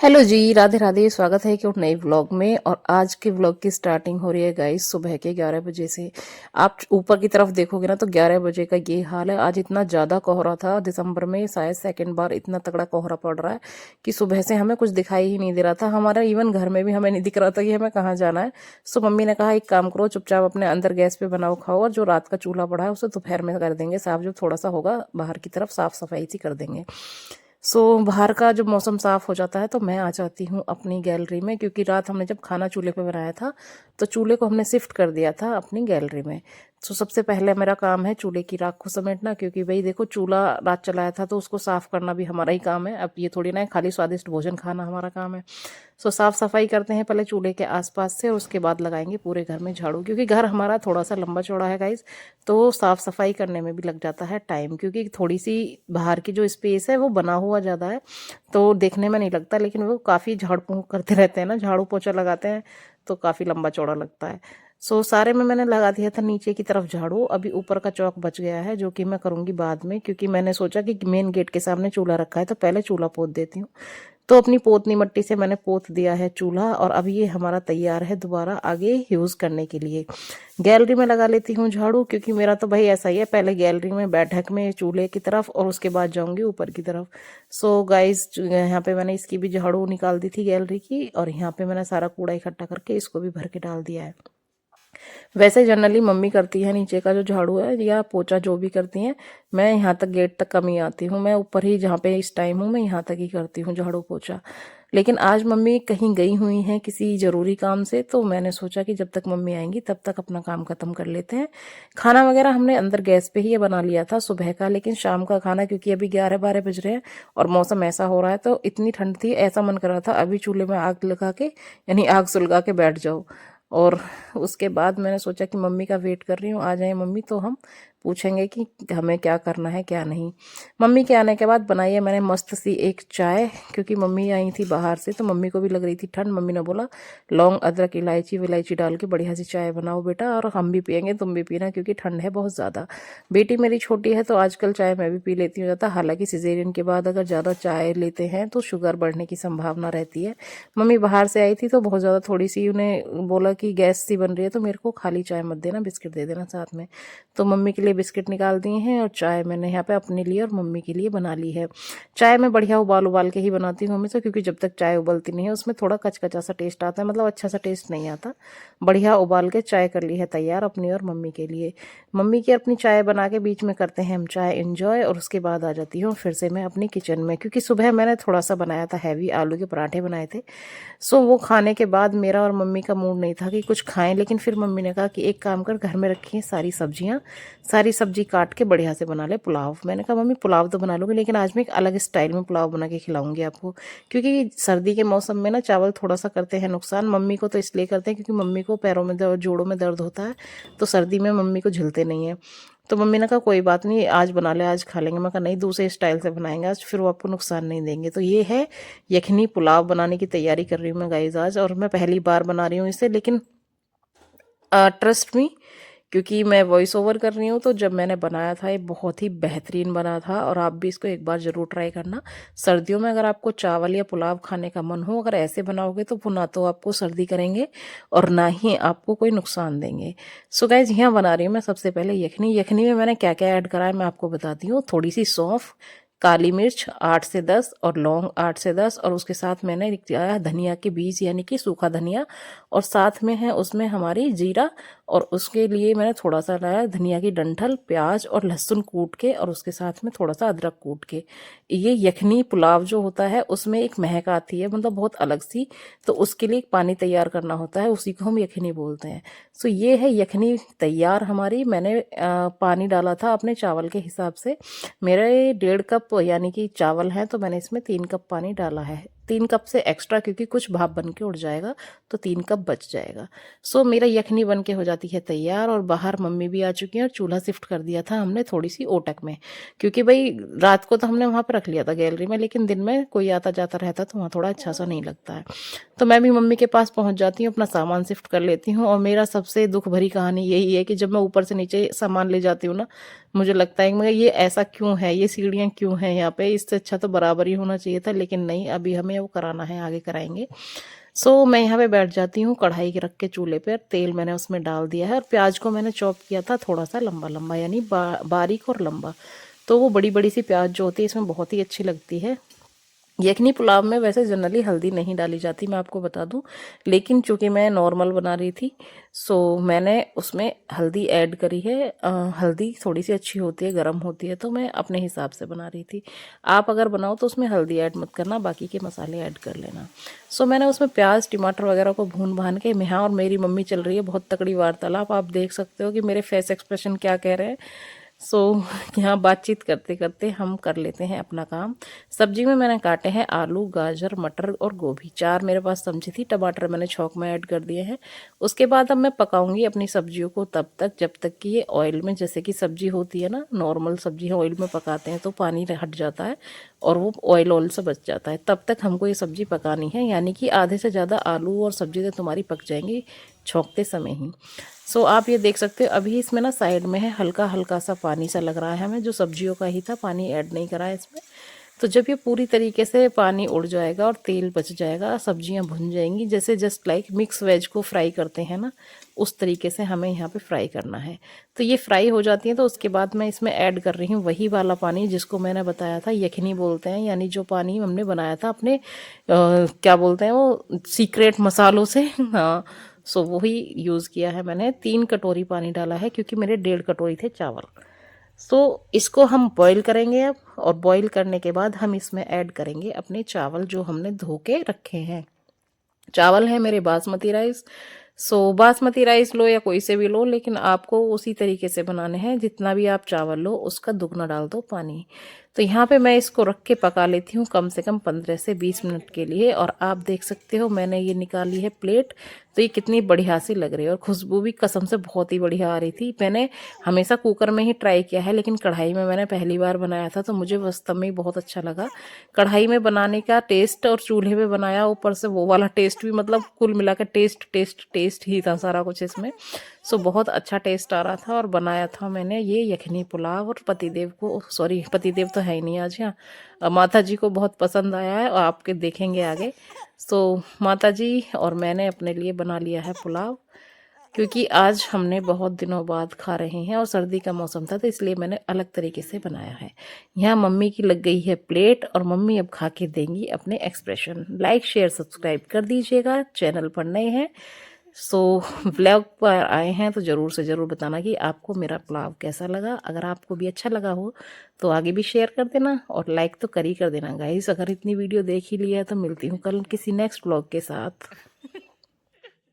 Hello जी, राधे राधे। स्वागत है कि एक नई व्लॉग में। और आज के व्लॉग की स्टार्टिंग हो रही है गाइस सुबह के 11 बजे से। आप ऊपर की तरफ देखोगे ना तो 11 बजे का ये हाल है। आज इतना ज़्यादा कोहरा था, दिसंबर में शायद सेकंड बार इतना तगड़ा कोहरा पड़ रहा है कि सुबह से हमें कुछ दिखाई ही नहीं दे रहा था। हमारा इवन घर में भी हमें नहीं दिख रहा था कि हमें कहाँ जाना है। सो मम्मी ने कहा एक काम करो, चुपचाप अपने अंदर गैस पे बनाओ खाओ, और जो रात का चूल्हा पड़ा है उसे दोपहर में कर देंगे साफ, जो थोड़ा सा होगा बाहर की तरफ साफ सफाई सी कर देंगे। बाहर का जब मौसम साफ हो जाता है तो मैं आ जाती हूँ अपनी गैलरी में, क्योंकि रात हमने जब खाना चूल्हे पे बनाया था तो चूल्हे को हमने शिफ्ट कर दिया था अपनी गैलरी में। सबसे पहले मेरा काम है चूल्हे की राख को समेटना, क्योंकि भाई देखो चूल्हा रात चलाया था तो उसको साफ करना भी हमारा ही काम है। अब ये थोड़ी ना है खाली स्वादिष्ट भोजन खाना हमारा काम है। साफ सफाई करते हैं पहले चूल्हे के आसपास से, और उसके बाद लगाएंगे पूरे घर में झाड़ू, क्योंकि घर हमारा थोड़ा सा लंबा चौड़ा है गाइज। तो साफ सफाई करने में भी लग जाता है टाइम, क्योंकि थोड़ी सी बाहर की जो स्पेस है वो बना हुआ ज़्यादा है तो देखने में नहीं लगता, लेकिन वो काफ़ी झाड़ फूंक करते रहते हैं ना, झाड़ू पोछा लगाते हैं तो काफ़ी लंबा चौड़ा लगता है। सारे में मैंने लगा दिया था नीचे की तरफ झाड़ू। अभी ऊपर का चौक बच गया है जो कि मैं करूँगी बाद में, क्योंकि मैंने सोचा कि मेन गेट के सामने चूल्हा रखा है तो पहले चूल्हा पोत देती हूँ। तो अपनी पोतनी मट्टी से मैंने पोत दिया है चूल्हा, और अब ये हमारा तैयार है दोबारा आगे यूज़ करने के लिए। गैलरी में लगा लेती हूँ झाड़ू, क्योंकि मेरा तो भाई ऐसा ही है, पहले गैलरी में बैठक में चूल्हे की तरफ और उसके बाद जाऊंगी ऊपर की तरफ। गाइस यहाँ पे मैंने इसकी भी झाड़ू निकाल दी थी गैलरी की, और यहाँ पे मैंने सारा कूड़ा इकट्ठा करके इसको भी भर के डाल दिया है। वैसे जनरली मम्मी करती है नीचे का जो झाड़ू है या पोछा जो भी करती हैं। मैं यहाँ तक गेट तक कम ही आती हूँ, मैं ऊपर ही जहाँ पे इस टाइम हूँ मैं यहाँ तक ही करती हूँ झाड़ू पोछा। लेकिन आज मम्मी कहीं गई हुई हैं किसी ज़रूरी काम से, तो मैंने सोचा कि जब तक मम्मी आएंगी तब तक अपना काम ख़त्म कर लेते हैं। खाना वगैरह हमने अंदर गैस पे ही बना लिया था सुबह का, लेकिन शाम का खाना क्योंकि अभी 11-12 बज रहे हैं और मौसम ऐसा हो रहा है तो इतनी ठंड थी, ऐसा मन कर रहा था अभी चूल्हे में आग लगा के यानी आग सुलगा के बैठ जाओ। और उसके बाद मैंने सोचा कि मम्मी का वेट कर रही हूँ, आ जाए मम्मी तो हम पूछेंगे कि हमें क्या करना है क्या नहीं। मम्मी के आने के बाद बनाई है मैंने मस्त सी एक चाय, क्योंकि मम्मी आई थी बाहर से तो मम्मी को भी लग रही थी ठंड। मम्मी ने बोला लौंग अदरक इलायची विलायची डाल के बढ़िया सी चाय बनाओ बेटा, और हम भी पियेंगे तुम भी पीना, क्योंकि ठंड है बहुत ज़्यादा। बेटी मेरी छोटी है तो आजकल चाय मैं भी पी लेती हूँ ज़्यादा। हालांकि सिजेरियन के बाद अगर ज़्यादा चाय लेते हैं तो शुगर बढ़ने की संभावना रहती है। मम्मी बाहर से आई थी तो बहुत ज़्यादा थोड़ी सी उन्हें बोला कि गैस सी बन रही है तो मेरे को खाली चाय मत देना, बिस्किट दे देना साथ में। तो मम्मी के लिए बिस्किट निकाल दिए हैं, और चाय मैंने यहाँ पे अपने लिए और मम्मी के लिए बना ली है। चाय मैं बढ़िया उबाल उबाल के ही बनाती हूँ हमेशा, क्योंकि जब तक चाय उबलती नहीं है उसमें थोड़ा कचकचा सा टेस्ट आता है, मतलब अच्छा सा टेस्ट नहीं आता। बढ़िया उबाल के चाय कर ली है तैयार अपनी और मम्मी के लिए। मम्मी की अपनी चाय बना के बीच में करते हैं हम चाय इंजॉय, और उसके बाद आ जाती हूँ फिर से मैं अपनी किचन में, क्योंकि सुबह मैंने थोड़ा सा बनाया था हैवी, आलू के पराठे बनाए थे। वो खाने के बाद मेरा और मम्मी का मूड नहीं था कि कुछ खाएं, लेकिन फिर मम्मी ने कहा कि एक काम कर, घर में रखी है सारी सब्जियां, सारी सब्जी काट के बढ़िया से बना ले पुलाव। मैंने कहा मम्मी पुलाव तो बना लूँगी, लेकिन आज मैं एक अलग स्टाइल में पुलाव बना के खिलाऊंगी आपको, क्योंकि सर्दी के मौसम में ना चावल थोड़ा सा करते हैं नुकसान। मम्मी को तो इसलिए करते हैं क्योंकि मम्मी को पैरों में दर्द, जोड़ों में दर्द होता है, तो सर्दी में मम्मी को झिलते नहीं है। तो मम्मी ने कहा कोई बात नहीं आज बना ले, आज खा लेंगे। मैं कहा नहीं, दूसरे स्टाइल से बनाएंगे आज, फिर वो आपको नुकसान नहीं देंगे। तो ये है यखनी पुलाव बनाने की तैयारी कर रही हूँ मैं गाइस आज, और मैं पहली बार बना रही हूँ इसे, लेकिन ट्रस्ट मी, क्योंकि मैं वॉइस ओवर कर रही हूँ तो जब मैंने बनाया था ये बहुत ही बेहतरीन बना था, और आप भी इसको एक बार ज़रूर ट्राई करना। सर्दियों में अगर आपको चावल या पुलाव खाने का मन हो, अगर ऐसे बनाओगे तो ना तो आपको सर्दी करेंगे और ना ही आपको कोई नुकसान देंगे। गाइज यहाँ बना रही हूँ मैं सबसे पहले यखनी। यखनी में मैंने क्या क्या ऐड करा है मैं आपको बताती हूँ। थोड़ी सी सौंफ, काली मिर्च 8 से 10 और लौंग 8 से 10, और उसके साथ मैंने लिया धनिया के बीज यानी कि सूखा धनिया, और साथ में है उसमें हमारी जीरा, और उसके लिए मैंने थोड़ा सा लाया धनिया की डंठल, प्याज और लहसुन कूट के, और उसके साथ में थोड़ा सा अदरक कूट के। ये यखनी पुलाव जो होता है उसमें एक महक आती है, मतलब बहुत अलग सी, तो उसके लिए एक पानी तैयार करना होता है, उसी को हम यखनी बोलते हैं। ये है यखनी तैयार हमारी। मैंने पानी डाला था अपने चावल के हिसाब से, मेरे 1.5 कप यानी कि चावल हैं तो मैंने इसमें 3 कप पानी डाला है। 3 कप से एक्स्ट्रा, क्योंकि कुछ भाप बन के उड़ जाएगा तो 3 कप बच जाएगा। मेरा यखनी बन के हो जाती है तैयार, और बाहर मम्मी भी आ चुकी हैं, और चूल्हा शिफ्ट कर दिया था हमने थोड़ी सी ओटक में, क्योंकि भाई रात को तो हमने वहाँ पर रख लिया था गैलरी में, लेकिन दिन में कोई आता जाता रहता तो वहाँ थोड़ा अच्छा सा नहीं लगता है। तो मैं भी मम्मी के पास पहुँच जाती हूँ, अपना सामान शिफ्ट कर लेती हूँ। और मेरा सबसे दुख भरी कहानी यही है कि जब मैं ऊपर से नीचे सामान ले जाती हूँ ना, मुझे लगता है कि मगर ये ऐसा क्यों है, ये सीढ़ियाँ क्यों हैं यहाँ पे, इससे अच्छा तो बराबर ही होना चाहिए था, लेकिन नहीं, अभी हमें वो कराना है, आगे कराएंगे। सो मैं यहाँ पे बैठ जाती हूँ, कढ़ाई के रख के चूल्हे पर, तेल मैंने उसमें डाल दिया है और प्याज को मैंने चॉप किया था थोड़ा सा लंबा लंबा, यानी बारीक और लंबा। तो वो बड़ी बड़ी सी प्याज जो होती है इसमें बहुत ही अच्छी लगती है। यखनी पुलाव में वैसे जनरली हल्दी नहीं डाली जाती, मैं आपको बता दूं, लेकिन चूंकि मैं नॉर्मल बना रही थी, सो मैंने उसमें हल्दी ऐड करी है। हल्दी थोड़ी सी अच्छी होती है, गर्म होती है, तो मैं अपने हिसाब से बना रही थी। आप अगर बनाओ तो उसमें हल्दी ऐड मत करना, बाकी के मसाले ऐड कर लेना। सो मैंने उसमें प्याज टमाटर वगैरह को भून भान के, मैं और मेरी मम्मी चल रही है बहुत तकड़ी वार्तालाप, आप देख सकते हो कि मेरे फेस एक्सप्रेशन क्या कह रहे हैं। सो यहाँ बातचीत करते करते हम कर लेते हैं अपना काम। सब्जी में मैंने काटे हैं आलू, गाजर, मटर और गोभी, 4 मेरे पास सब्जी थी। टमाटर मैंने छौंक में ऐड कर दिए हैं। उसके बाद अब मैं पकाऊंगी अपनी सब्जियों को तब तक जब तक कि ये ऑयल में, जैसे कि सब्जी होती है ना, नॉर्मल सब्जी है ऑयल में पकाते हैं तो पानी हट जाता है और वो ऑयल से बच जाता है, तब तक हमको ये सब्जी पकानी है, यानी कि आधे से ज़्यादा आलू और सब्जी तो तुम्हारी पक जाएंगी छौंकते समय ही। सो आप ये देख सकते हो अभी इसमें ना साइड में है हल्का हल्का सा पानी सा लग रहा है हमें, जो सब्जियों का ही था, पानी ऐड नहीं करा है इसमें। तो जब ये पूरी तरीके से पानी उड़ जाएगा और तेल बच जाएगा, सब्जियां भुन जाएंगी, जैसे जस्ट लाइक मिक्स वेज को फ्राई करते हैं ना, उस तरीके से हमें यहाँ पे फ्राई करना है। तो ये फ्राई हो जाती है तो उसके बाद मैं इसमें ऐड कर रही हूँ वही वाला पानी जिसको मैंने बताया था यखनी बोलते हैं, यानी जो पानी हमने बनाया था अपने क्या बोलते हैं वो, सीक्रेट मसालों से। हाँ, सो वही यूज़ किया है मैंने। 3 कटोरी पानी डाला है क्योंकि मेरे 1.5 कटोरी थे चावल। सो इसको हम बॉईल करेंगे अब, और बॉईल करने के बाद हम इसमें ऐड करेंगे अपने चावल जो हमने धो के रखे हैं। चावल है मेरे बासमती राइस। सो बासमती राइस लो या कोई से भी लो, लेकिन आपको उसी तरीके से बनाने हैं, जितना भी आप चावल लो उसका दुगना डाल दो पानी। तो यहाँ पे मैं इसको रख के पका लेती हूँ कम से कम 15 से 20 मिनट के लिए। और आप देख सकते हो मैंने ये निकाली है प्लेट, तो ये कितनी बढ़िया सी लग रही है और खुशबू भी कसम से बहुत ही बढ़िया आ रही थी। मैंने हमेशा कुकर में ही ट्राई किया है, लेकिन कढ़ाई में मैंने पहली बार बनाया था, तो मुझे वास्तव में बहुत अच्छा लगा। कढ़ाई में बनाने का टेस्ट और चूल्हे पे बनाया ऊपर से वो वाला टेस्ट भी, मतलब कुल मिला के टेस्ट टेस्ट टेस्ट ही था सारा कुछ इसमें। सो बहुत अच्छा टेस्ट आ रहा था। और बनाया था मैंने ये यखनी पुलाव, और पतिदेव को, सॉरी पतिदेव तो है ही नहीं आज यहाँ, माता जी को बहुत पसंद आया है और आपके देखेंगे आगे। सो माता जी और मैंने अपने लिए बना लिया है पुलाव, क्योंकि आज हमने बहुत दिनों बाद खा रहे हैं और सर्दी का मौसम था, तो इसलिए मैंने अलग तरीके से बनाया है। यहाँ मम्मी की लग गई है प्लेट और मम्मी अब खा के देंगी अपने एक्सप्रेशन। लाइक शेयर सब्सक्राइब कर दीजिएगा, चैनल पर नए हैं। सो व्लॉग पर आए हैं तो ज़रूर से ज़रूर बताना कि आपको मेरा पुलाव कैसा लगा। अगर आपको भी अच्छा लगा हो तो आगे भी शेयर कर देना और लाइक तो कर ही कर देना गाइस। अगर इतनी वीडियो देख ही लिया है तो मिलती हूँ कल किसी नेक्स्ट व्लॉग के साथ।